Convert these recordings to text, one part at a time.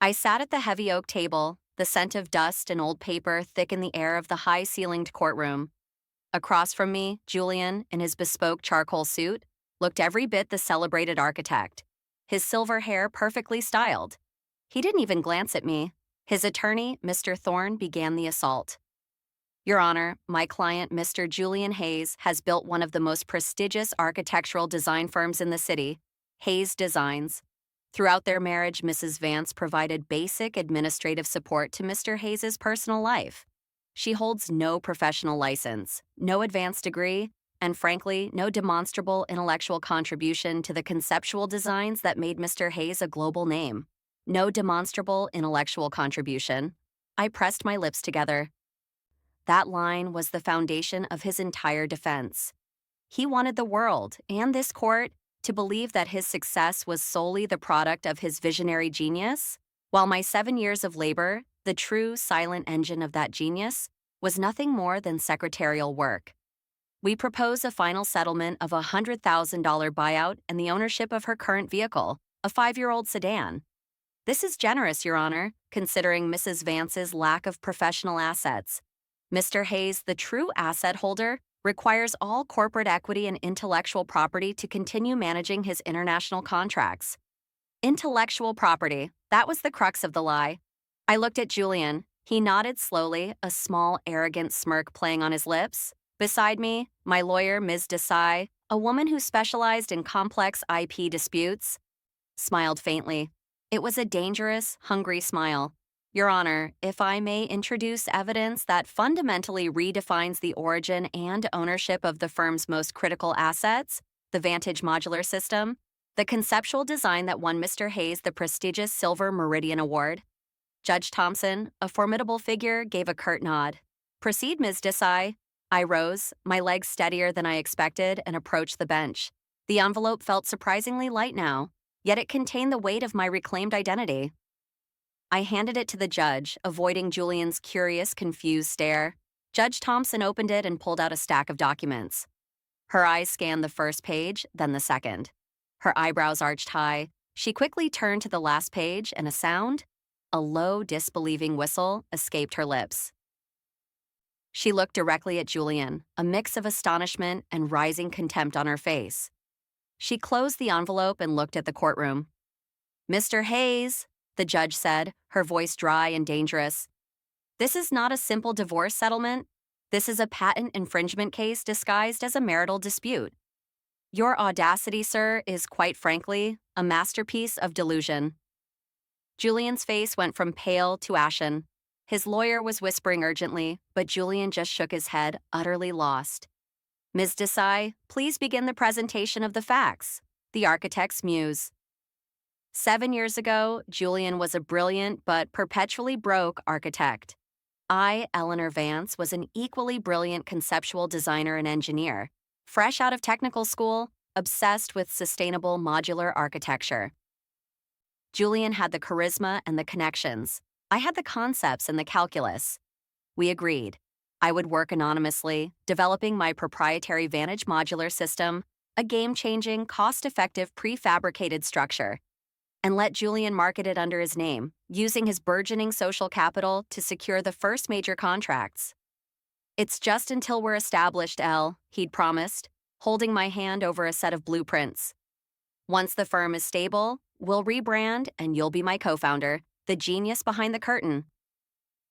I sat at the heavy oak table, the scent of dust and old paper thick in the air of the high-ceilinged courtroom. Across from me, Julian, in his bespoke charcoal suit, looked every bit the celebrated architect, his silver hair perfectly styled. He didn't even glance at me. His attorney, Mr. Thorne, began the assault. Your Honor, my client, Mr. Julian Hayes, has built one of the most prestigious architectural design firms in the city, Hayes Designs. Throughout their marriage, Mrs. Vance provided basic administrative support to Mr. Hayes's personal life. She holds no professional license, no advanced degree, and frankly, no demonstrable intellectual contribution to the conceptual designs that made Mr. Hayes a global name. No demonstrable intellectual contribution. I pressed my lips together. That line was the foundation of his entire defense. He wanted the world, and this court, to believe that his success was solely the product of his visionary genius, while my 7 years of labor, the true silent engine of that genius, was nothing more than secretarial work. We propose a final settlement of a $100,000 buyout and the ownership of her current vehicle, a 5-year-old sedan. This is generous, Your Honor, considering Mrs. Vance's lack of professional assets. Mr. Hayes, the true asset holder, requires all corporate equity and intellectual property to continue managing his international contracts. Intellectual property, that was the crux of the lie. I looked at Julian. He nodded slowly, a small, arrogant smirk playing on his lips. Beside me, my lawyer, Ms. Desai, a woman who specialized in complex IP disputes, smiled faintly. It was a dangerous, hungry smile. Your Honor, if I may introduce evidence that fundamentally redefines the origin and ownership of the firm's most critical assets, the Vantage modular system, the conceptual design that won Mr. Hayes the prestigious Silver Meridian Award. Judge Thompson, a formidable figure, gave a curt nod. Proceed, Ms. Desai. I rose, my legs steadier than I expected, and approached the bench. The envelope felt surprisingly light now, yet it contained the weight of my reclaimed identity. I handed it to the judge, avoiding Julian's curious, confused stare. Judge Thompson opened it and pulled out a stack of documents. Her eyes scanned the first page, then the second. Her eyebrows arched high. She quickly turned to the last page, and a low, disbelieving whistle, escaped her lips. She looked directly at Julian, a mix of astonishment and rising contempt on her face. She closed the envelope and looked at the courtroom. Mr. Hayes, the judge said, her voice dry and dangerous. This is not a simple divorce settlement. This is a patent infringement case disguised as a marital dispute. Your audacity, sir, is quite frankly a masterpiece of delusion. Julian's face went from pale to ashen. His lawyer was whispering urgently, but Julian just shook his head, utterly lost. Ms. Desai, please begin the presentation of the facts. The architect's muse. 7 years ago, Julian was a brilliant but perpetually broke architect. I, Eleanor Vance, was an equally brilliant conceptual designer and engineer, fresh out of technical school, obsessed with sustainable modular architecture. Julian had the charisma and the connections. I had the concepts and the calculus. We agreed. I would work anonymously, developing my proprietary Vantage modular system, a game-changing, cost-effective prefabricated structure, and let Julian market it under his name, using his burgeoning social capital to secure the first major contracts. It's just until we're established, Elle, he'd promised, holding my hand over a set of blueprints. Once the firm is stable, we'll rebrand and you'll be my co-founder, the genius behind the curtain.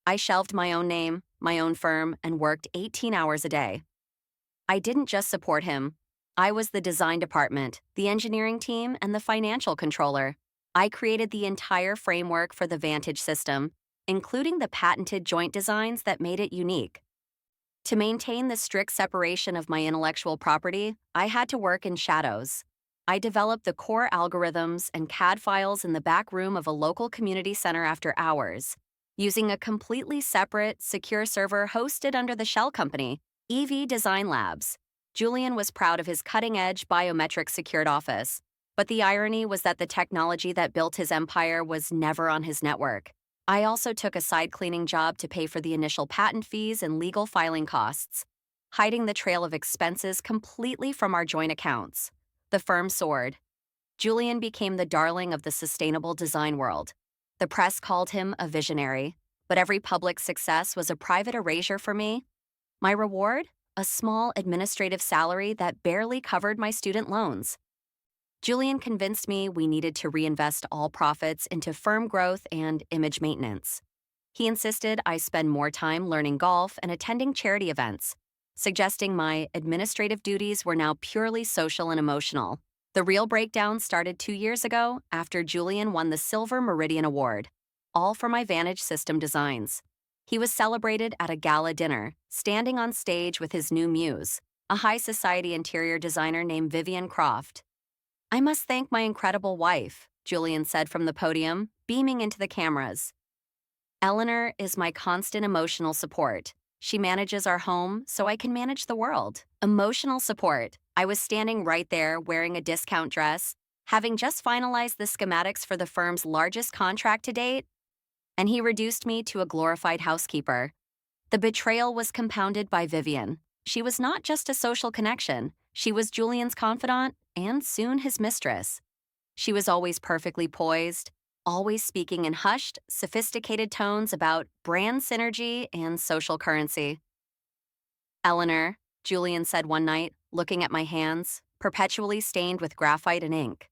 I shelved my own name, my own firm, and worked 18 hours a day. I didn't just support him. I was the design department, the engineering team, and the financial controller. I created the entire framework for the Vantage system, including the patented joint designs that made it unique. To maintain the strict separation of my intellectual property, I had to work in shadows. I developed the core algorithms and CAD files in the back room of a local community center after hours, using a completely separate, secure server hosted under the shell company, EV Design Labs. Julian was proud of his cutting-edge biometric secured office, but the irony was that the technology that built his empire was never on his network. I also took a side-cleaning job to pay for the initial patent fees and legal filing costs, hiding the trail of expenses completely from our joint accounts. The firm soared. Julian became the darling of the sustainable design world. The press called him a visionary, but every public success was a private erasure for me. My reward? A small administrative salary that barely covered my student loans. Julian convinced me we needed to reinvest all profits into firm growth and image maintenance. He insisted I spend more time learning golf and attending charity events, suggesting my administrative duties were now purely social and emotional. The real breakdown started 2 years ago after Julian won the Silver Meridian Award, all for my Vantage System designs. He was celebrated at a gala dinner, standing on stage with his new muse, a high society interior designer named Vivian Croft. "I must thank my incredible wife," Julian said from the podium, beaming into the cameras. "Eleanor is my constant emotional support. She manages our home so I can manage the world." Emotional support. I was standing right there wearing a discount dress, having just finalized the schematics for the firm's largest contract to date, and he reduced me to a glorified housekeeper. The betrayal was compounded by Vivian. She was not just a social connection, she was Julian's confidant and soon his mistress. She was always perfectly poised, always speaking in hushed, sophisticated tones about brand synergy and social currency. "Eleanor," Julian said one night, looking at my hands, perpetually stained with graphite and ink,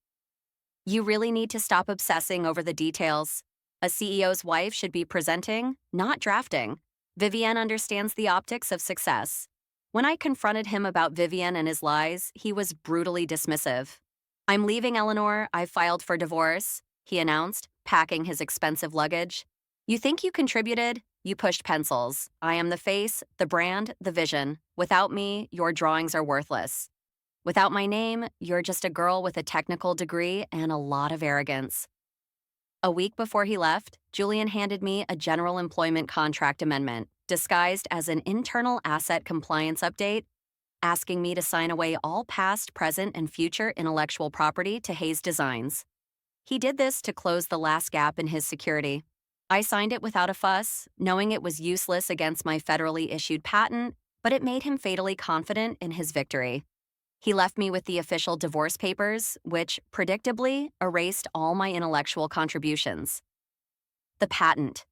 "you really need to stop obsessing over the details. A CEO's wife should be presenting, not drafting. Vivian understands the optics of success." When I confronted him about Vivian and his lies, he was brutally dismissive. "I'm leaving, Eleanor. I've filed for divorce," he announced, packing his expensive luggage. "You think you contributed? You pushed pencils. I am the face, the brand, the vision. Without me, your drawings are worthless. Without my name, you're just a girl with a technical degree and a lot of arrogance." A week before he left, Julian handed me a general employment contract amendment, disguised as an internal asset compliance update, asking me to sign away all past, present, and future intellectual property to Hayes Designs. He did this to close the last gap in his security. I signed it without a fuss, knowing it was useless against my federally issued patent, but it made him fatally confident in his victory. He left me with the official divorce papers, which, predictably, erased all my intellectual contributions. The patent.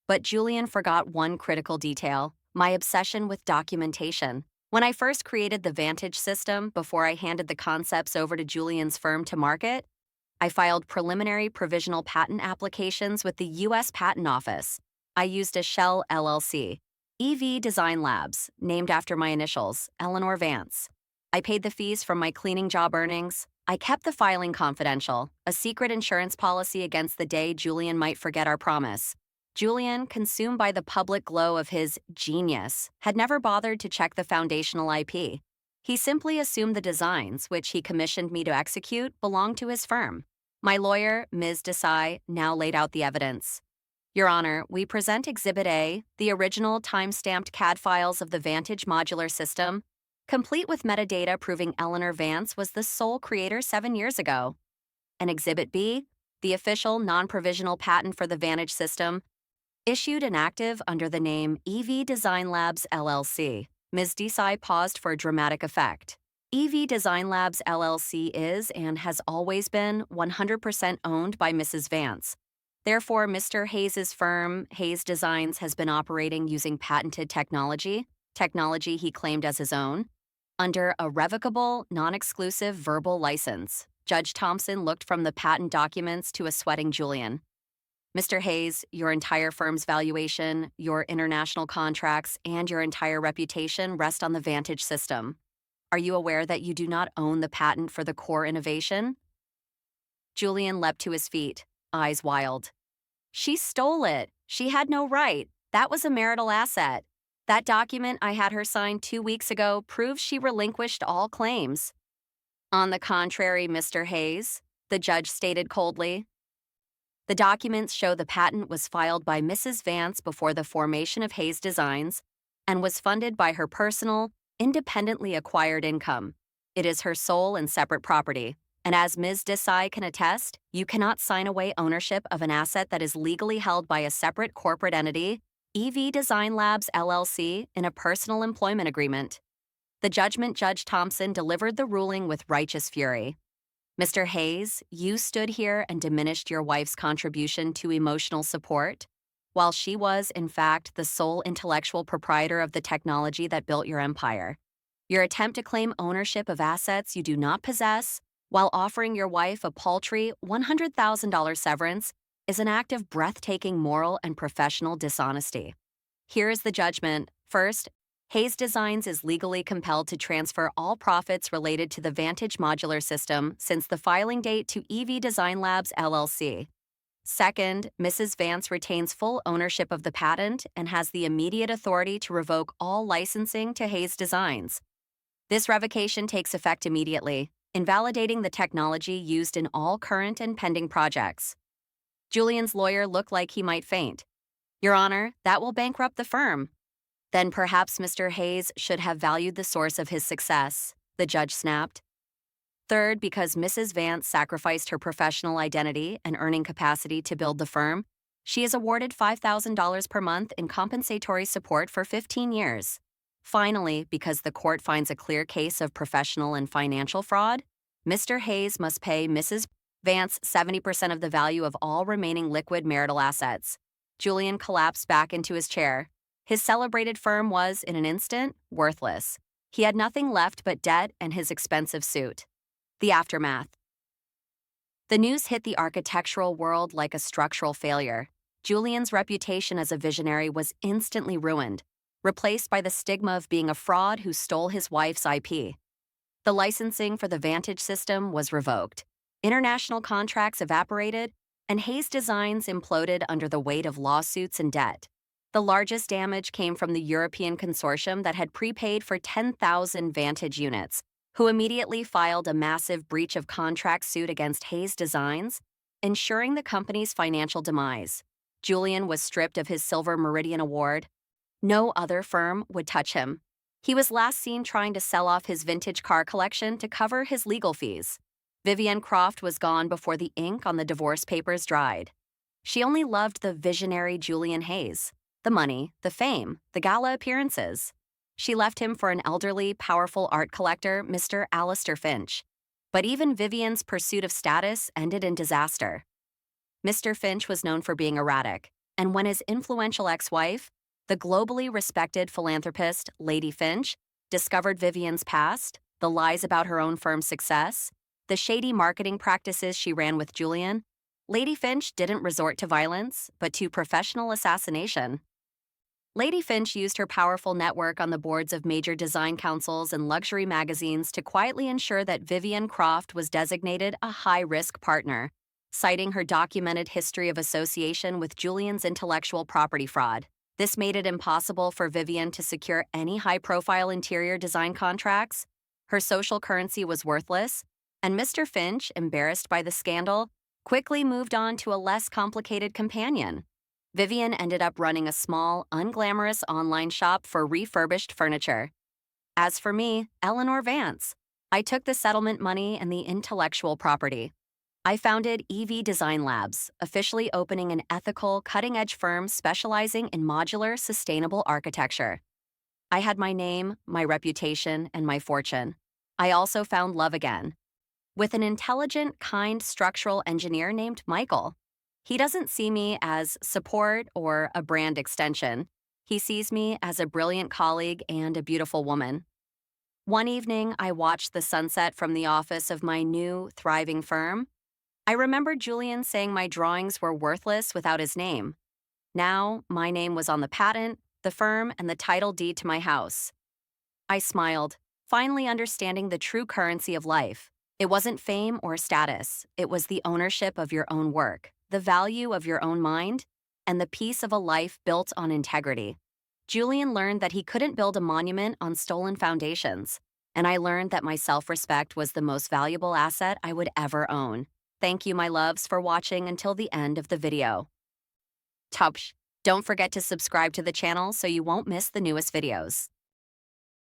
But Julian forgot one critical detail: my obsession with documentation. When I first created the Vantage system before I handed the concepts over to Julian's firm to market, I filed preliminary provisional patent applications with the U.S. Patent Office. I used a shell LLC, EV Design Labs, named after my initials, Eleanor Vance. I paid the fees from my cleaning job earnings. I kept the filing confidential, a secret insurance policy against the day Julian might forget our promise. Julian, consumed by the public glow of his genius, had never bothered to check the foundational IP. He simply assumed the designs, which he commissioned me to execute, belonged to his firm. My lawyer, Ms. Desai, now laid out the evidence. "Your Honor, we present Exhibit A, the original time-stamped CAD files of the Vantage modular system, complete with metadata proving Eleanor Vance was the sole creator 7 years ago. And Exhibit B, the official non-provisional patent for the Vantage system, issued and active under the name EV Design Labs LLC." Ms. Desai paused for dramatic effect. "EV Design Labs LLC is and has always been 100% owned by Mrs. Vance. Therefore, Mr. Hayes's firm, Hayes Designs, has been operating using patented technology he claimed as his own, under a revocable, non-exclusive verbal license." Judge Thompson looked from the patent documents to a sweating Julian. "Mr. Hayes, your entire firm's valuation, your international contracts, and your entire reputation rest on the Vantage system. Are you aware that you do not own the patent for the core innovation?" Julian leapt to his feet, eyes wild. "She stole it. She had no right. That was a marital asset. That document I had her sign 2 weeks ago proves she relinquished all claims." "On the contrary, Mr. Hayes," the judge stated coldly, "the documents show the patent was filed by Mrs. Vance before the formation of Hayes Designs and was funded by her personal, independently acquired income. It is her sole and separate property, and as Ms. Desai can attest, you cannot sign away ownership of an asset that is legally held by a separate corporate entity, EV Design Labs LLC, in a personal employment agreement." The judgment Judge Thompson delivered the ruling with righteous fury. Mr. Hayes, you stood here and diminished your wife's contribution to emotional support, while she was, in fact, the sole intellectual proprietor of the technology that built your empire. Your attempt to claim ownership of assets you do not possess, while offering your wife a paltry $100,000 severance, is an act of breathtaking moral and professional dishonesty. Here is the judgment. First, Hayes Designs is legally compelled to transfer all profits related to the Vantage modular system since the filing date to EV Design Labs LLC. Second, Mrs. Vance retains full ownership of the patent and has the immediate authority to revoke all licensing to Hayes Designs. This revocation takes effect immediately, invalidating the technology used in all current and pending projects. Julian's lawyer looked like he might faint. Your Honor, that will bankrupt the firm. Then perhaps Mr. Hayes should have valued the source of his success, the judge snapped. Third, because Mrs. Vance sacrificed her professional identity and earning capacity to build the firm, she is awarded $5,000 per month in compensatory support for 15 years. Finally, because the court finds a clear case of professional and financial fraud, Mr. Hayes must pay Mrs. Vance 70% of the value of all remaining liquid marital assets. Julian collapsed back into his chair. His celebrated firm was, in an instant, worthless. He had nothing left but debt and his expensive suit. The aftermath. The news hit the architectural world like a structural failure. Julian's reputation as a visionary was instantly ruined, replaced by the stigma of being a fraud who stole his wife's IP. The licensing for the Vantage system was revoked. International contracts evaporated, and Hayes Designs imploded under the weight of lawsuits and debt. The largest damage came from the European consortium that had prepaid for 10,000 Vantage units, who immediately filed a massive breach of contract suit against Hayes Designs, ensuring the company's financial demise. Julian was stripped of his Silver Meridian Award. No other firm would touch him. He was last seen trying to sell off his vintage car collection to cover his legal fees. Vivienne Croft was gone before the ink on the divorce papers dried. She only loved the visionary Julian Hayes, the money, the fame, the gala appearances. She left him for an elderly, powerful art collector, Mr. Alistair Finch. But even Vivienne's pursuit of status ended in disaster. Mr. Finch was known for being erratic, and when his influential ex-wife, the globally respected philanthropist Lady Finch, discovered Vivienne's past, the lies about her own firm's success, the shady marketing practices she ran with Julian, Lady Finch didn't resort to violence, but to professional assassination. Lady Finch used her powerful network on the boards of major design councils and luxury magazines to quietly ensure that Vivienne Croft was designated a high-risk partner, citing her documented history of association with Julian's intellectual property fraud. This made it impossible for Vivienne to secure any high-profile interior design contracts. Her social currency was worthless, and Mr. Finch, embarrassed by the scandal, quickly moved on to a less complicated companion. Vivienne ended up running a small, unglamorous online shop for refurbished furniture. As for me, Eleanor Vance, I took the settlement money and the intellectual property. I founded EV Design Labs, officially opening an ethical, cutting-edge firm specializing in modular, sustainable architecture. I had my name, my reputation, and my fortune. I also found love again. With an intelligent, kind structural engineer named Michael. He doesn't see me as support or a brand extension. He sees me as a brilliant colleague and a beautiful woman. One evening, I watched the sunset from the office of my new, thriving firm. I remember Julian saying my drawings were worthless without his name. Now, my name was on the patent, the firm, and the title deed to my house. I smiled, finally understanding the true currency of life. It wasn't fame or status. It was the ownership of your own work, the value of your own mind, and the peace of a life built on integrity. Julian learned that he couldn't build a monument on stolen foundations, and I learned that my self-respect was the most valuable asset I would ever own. Thank you, my loves, for watching until the end of the video. Topsh, don't forget to subscribe to the channel so you won't miss the newest videos.